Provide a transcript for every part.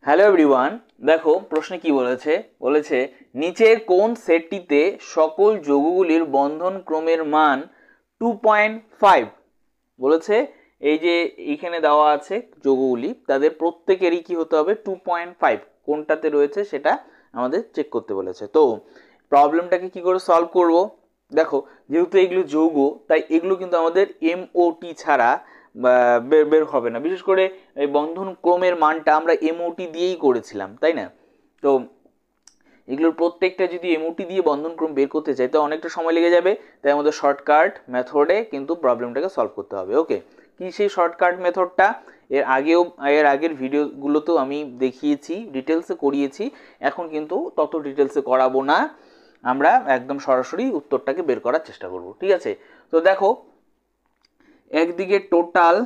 Hello everyone, দেখো প্রশ্নে কি বলেছে নিচের কোন সেটটিতে সকল যৌগগুলির বন্ধন ক্রমের মান 2.5 বলেছে। এই যে এইখানে দেওয়া আছে যৌগগুলি, তাদের প্রত্যেকেরই কি হতে হবে 2.5, কোনটাতে রয়েছে সেটা আমাদের চেক করতে বলেছে। তো প্রবলেমটাকে কি করে সলভ করব, দেখো যেহেতু এগুলো যৌগ তাই এগুলো কিন্তু আমাদের এমওটি ছাড়া বের হবে না। বিশেষ করে এই বন্ধন ক্রমের মানটা আমরা এমওটি দিয়েই করেছিলাম, তাই না? তো এগুলোর প্রত্যেকটা যদি এমওটি দিয়ে বন্ধন ক্রম বের করতে চাই তো অনেকটা সময় লেগে যাবে, তাই আমাদের শর্টকাট মেথডে কিন্তু প্রবলেমটাকে সলভ করতে হবে। ওকে, কি সেই শর্টকাট মেথডটা? এর আগের ভিডিওগুলোতেও আমি দেখিয়েছি, ডিটেলসে করিয়েছি। এখন কিন্তু তত ডিটেলসে করাবো না, আমরা একদম সরাসরি উত্তরটাকে বের করার চেষ্টা করব। ঠিক আছে, তো দেখো একদিকে টোটাল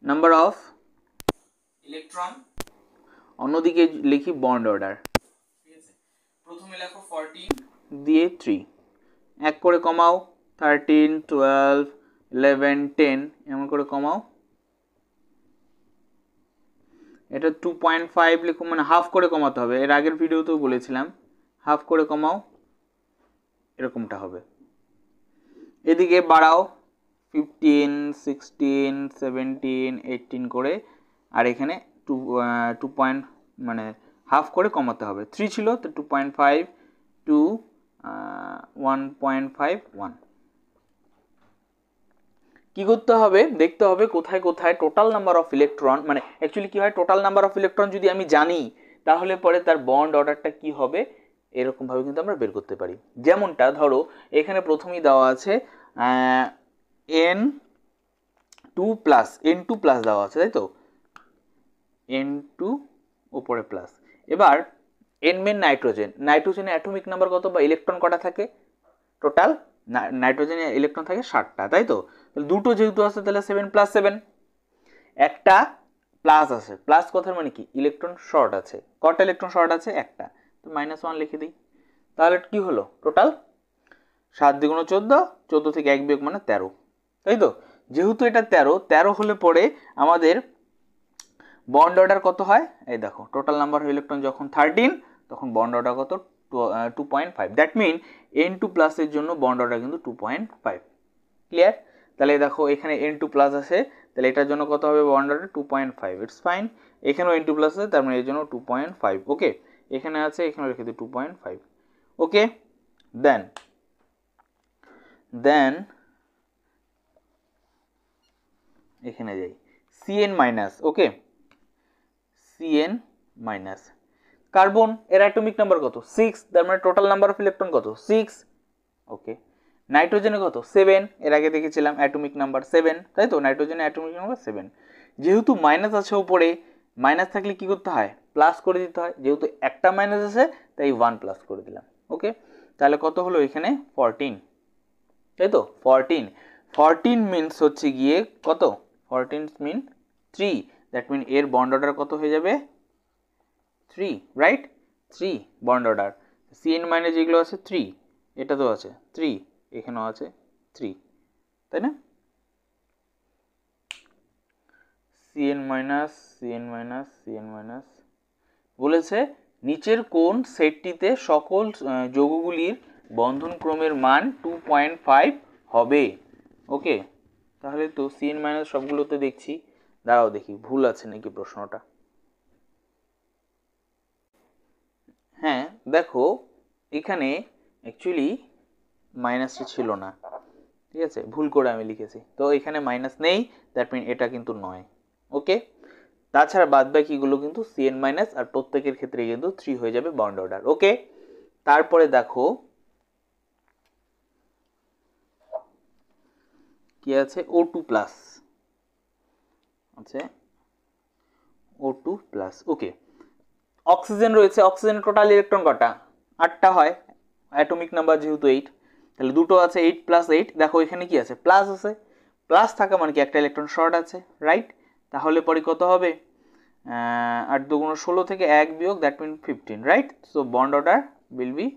নাম্বার অফ ইলেকট্রন, অন্যদিকে লিখি বন্ড অর্ডার। ঠিক আছে, প্রথমে লেখো 14 দিয়ে 3, এক করে কমাও 13, 12, 11, 10 এমন করে কমাও। এটা 2.5 লিখো, মানে হাফ করে কমাতে হবে, এর আগের ভিডিওতেও বলেছিলাম হাফ করে কমাও, এরকমটা হবে। এদিকে বাড়াও 15, 16, 17, 18 করে, আর এখানে 2 পয়েন্ট মানে হাফ করে কমাতে হবে। 3 ছিল তো 2.5 টু 1.51। কি করতে হবে, দেখতে হবে কোথায় কোথায় টোটাল নাম্বার অফ ইলেকট্রন, মানে অ্যাকচুয়ালি কি হয়, টোটাল নাম্বার অফ ইলেকট্রন যদি আমি জানি তাহলে পরে তার বন্ড অর্ডারটা কি হবে এরকম ভাবে কিন্তু আমরা বের করতে পারি। যেমনটা ধরো এখানে প্রথমেই দেওয়া আছে N2 প্লাস দেওয়া আছে, তাই তো, N2 উপরে প্লাস। এবার N মেন নাইট্রোজেনের অ্যাটমিক নাম্বার কত বা ইলেকট্রন কটা থাকে? টোটাল নাইট্রোজেনের ইলেকট্রন থাকে 7টা, তাই তো। তাহলে দুটো যেহেতু আছে তাহলে 7+7, একটা প্লাস আছে, প্লাস কথার মানে কি ইলেকট্রন শর্ট আছে। কটা ইলেকট্রন শর্ট আছে? একটা, তো -1 লিখে দিই। তাহলে কি হলো টোটাল 7 দ্বিগুণ 14, 14 থেকে 1 বিয়োগ মানে 13, তাই তো। যেহেতু এটা 13 হলে পরে আমাদের বন্ড অর্ডার কত হয়? এই দেখো টোটাল নাম্বার অফ ইলেকট্রন যখন 13 তখন বন্ড অর্ডার কত? 2.5। দ্যাট মিন N2 প্লাসের জন্য বন্ড অর্ডার কিন্তু 2.5। ক্লিয়ার? তাহলে দেখো এখানে N2 প্লাস আছে, তাহলে এটার জন্য কত হবে বন্ড অর্ডার? 2.5। It's fine. এখানেও N2 প্লাস আছে, তার মানে এর জন্য 2.5। ওকে, এখানে আছে, এখানে রেখে দিই 2.5। ওকে, দেন এখানে যাই Cn মাইনাস। ওকে, Cn মাইনাস কার্বন, এর অ্যাটমিক নাম্বার কত? 6, তার মানে টোটাল নাম্বার অফ ইলেকট্রন কত? 6। ওকে, নাইট্রোজেনে কত? 7, এর আগে দেখেছিলাম অ্যাটমিক নাম্বার 7, তাই তো, নাইট্রোজেনের অ্যাটমিক নাম্বার 7। যেহেতু মাইনাস আছে উপরে, মাইনাস থাকলে কি করতে হয়? প্লাস করে দিতে হয়। যেহেতু একটা মাইনাস আছে তাই 1 প্লাস করে দিলাম। ওকে, তাহলে কত হলো এখানে? 14, তাই তো। 14 মিনস হচ্ছে গিয়ে কত? 14 মিন 3, দ্যাট মিন এর বন্ড অর্ডার কত হয়ে যাবে? 3, right? 3 bond order. Cn minus যেগুলো আছে 3, এটা তো আছে 3, এখানেও আছে 3, তাই না? Cn minus Cn minus Cn minus বলেছে নিচের কোন সেটটিতে সকল যৌগগুলির বন্ধন ক্রমের মান 2.5 হবে। ওকে, তাহলে তো Cn মাইনাস সবগুলোতে দেখছি, দাঁড়াও দেখি ভুল আছে নাকি প্রশ্নটা। হ্যাঁ দেখো এখানে অ্যাকচুয়ালি মাইনাসটা ছিল না, ঠিক আছে, ভুল করে আমি লিখেছি, তো এখানে মাইনাস নেই, দ্যাট মিন এটা কিন্তু নয়। ওকে, তাছাড়া বাদ বাকিগুলো কিন্তু Cn মাইনাস, আর প্রত্যেকের ক্ষেত্রে কিন্তু 3 হয়ে যাবে বন্ড অর্ডার। ওকে, তারপরে দেখো কি আছে, O2 প্লাস আছে, O2 প্লাস। ওকে, অক্সিজেন রয়েছে, অক্সিজেনের টোটাল ইলেকট্রন কটা? 8টা হয়, অ্যাটমিক নাম্বার যেহেতু 8, তাহলে দুটো আছে 8 + 8। দেখো এখানে কি আছে? প্লাস আছে, প্লাস থাকা মানে কি একটা ইলেকট্রন শর্ট আছে, রাইট? তাহলে পরে কত হবে? 8 দুগুণ 16 থেকে 1 বিয়োগ, that mean 15, right? So bond order will be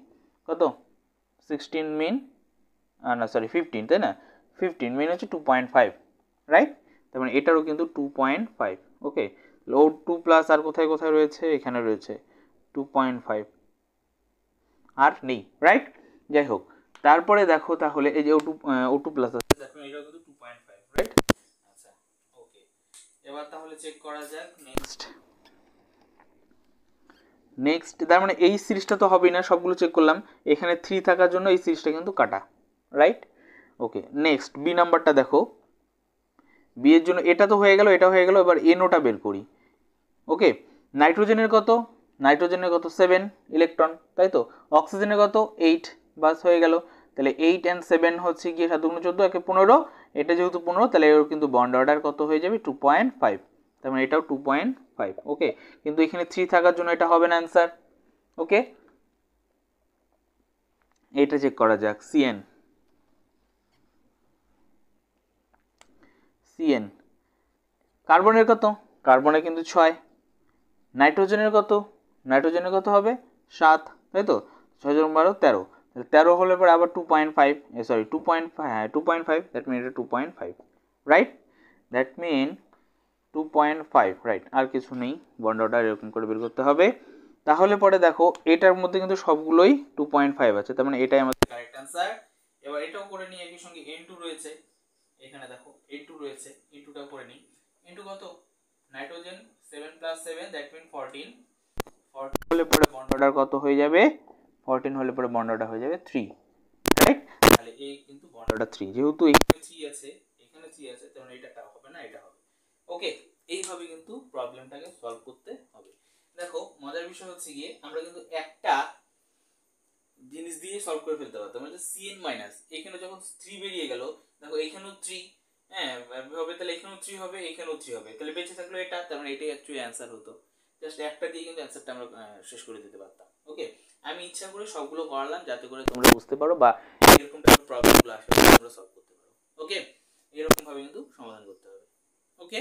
কত? 16 মিন, না সরি 15, তাই না? 15 মিন হচ্ছে 2.5, রাইট? তার মানে এটারও কিন্তু 2.5। ওকে, ও টু প্লাস আর কোথায় কোথায় রয়েছে, এখানে রয়েছে 2.5, আর নেই, রাইট। যাই হোক, তারপরে দেখো তাহলে এই যে O2 প্লাস আছে, দেখো এটাও কিন্তু 2.5, রাইট। আচ্ছা ওকে, এবার তাহলে চেক করা যাক নেক্সট। তার মানে এই সিরিজটা তো হবেই না, সবগুলো চেক করলাম, এখানে 3 থাকার জন্য এই সিরিজটা কিন্তু কাটা, রাইট। ওকে, নেক্সট বি নাম্বারটা দেখো, বি এর জন্য এটা তো হয়ে গেল, এটা হয়ে গেল, এবার এনওটা বের করি। ওকে, নাইট্রোজেনের কত, নাইট্রোজেনের কত 7 ইলেকট্রন, তাই তো। অক্সিজেনের কত 8, বাস হয়ে গেল। তাহলে 8 and 7 হচ্ছে গিয়ে 7 × 14 একে 15, এটা যেহেতু 15 তাহলে এর কিন্তু বন্ড অর্ডার কত হয়ে যাবে 2.5, তার মানে এটাও 2.5। ওকে, কিন্তু এখানে 3 থাকার জন্য এটা হবে না অ্যান্সার। ওকে, এটা চেক করা যাক, সিএন, সিএন কার্বনের কত, কার্বনের কিন্তু 6, নাইট্রোজেনের কত, নাইট্রোজেনের কত হবে 7, তাই তো। 6 × 12 13, তাহলে 13 হলে পরে আবার 2.5, সরি 2.5, হ্যাঁ 2.5, দ্যাট মিন এটা 2.5, রাইট, দ্যাট মিন 2.5, রাইট। আর কিছু নেই, বন্ড অর্ডার এরকম করে বের করতে হবে। তাহলে পরে দেখো এটার মধ্যে কিন্তু সবগুলোই 2.5 আছে, তার মানে এটাই আমাদের কারেক্ট অ্যান্সার। এবার এটাও করে নিই, একই সঙ্গে N2 রয়েছে, এখানে দেখো N2 রয়েছে, N2টাও করে নিই। N2 কত, নাইট্রোজেন 7 + 7, দ্যাট মিন 14, 14 হলে পরে বন্ড অর্ডার কত হয়ে যাবে, 14 হলে পরে বন্ড অর্ডার হয়ে যাবে 3, রাইট। তাহলে এই কিন্তু বন্ড অর্ডার 3, যেহেতু এখানে 3 আছে, এখানে 3 আছে, তাহলে এটা হবে না, এটা হবে। ওকে, এইভাবে কিন্তু প্রবলেমটাকে সলভ করতে হবে। দেখো মজার বিষয় হচ্ছে গিয়ে আমরা কিন্তু একটা জিনিস দিয়ে সলভ করে ফেলতে পারতাম, মানে Cn মাইনাস, এখানে যখন 3 বেরিয়ে গেল, দেখো এখানেও 3, হ্যাঁ হবে, তাহলে এখানেও 3 হবে, এখানেও 3 হবে, তাহলে বেঁচে থাকলো এটা, তার মানে এটাই অ্যাকচুয়ালি অ্যান্সার হতো। জাস্ট একটা দিয়ে কিন্তু অ্যান্সারটা আমরা শেষ করে দিতে পারতাম। ওকে, আমি ইচ্ছা করে সবগুলো করালাম যাতে করে তোমরা বুঝতে পারো বা এরকম টাইপের প্রবলেমগুলো আসলে তোমরা সলভ করতে পারো। ওকে, এরকম ভাবে কিন্তু সমাধান করতে হবে। ওকে।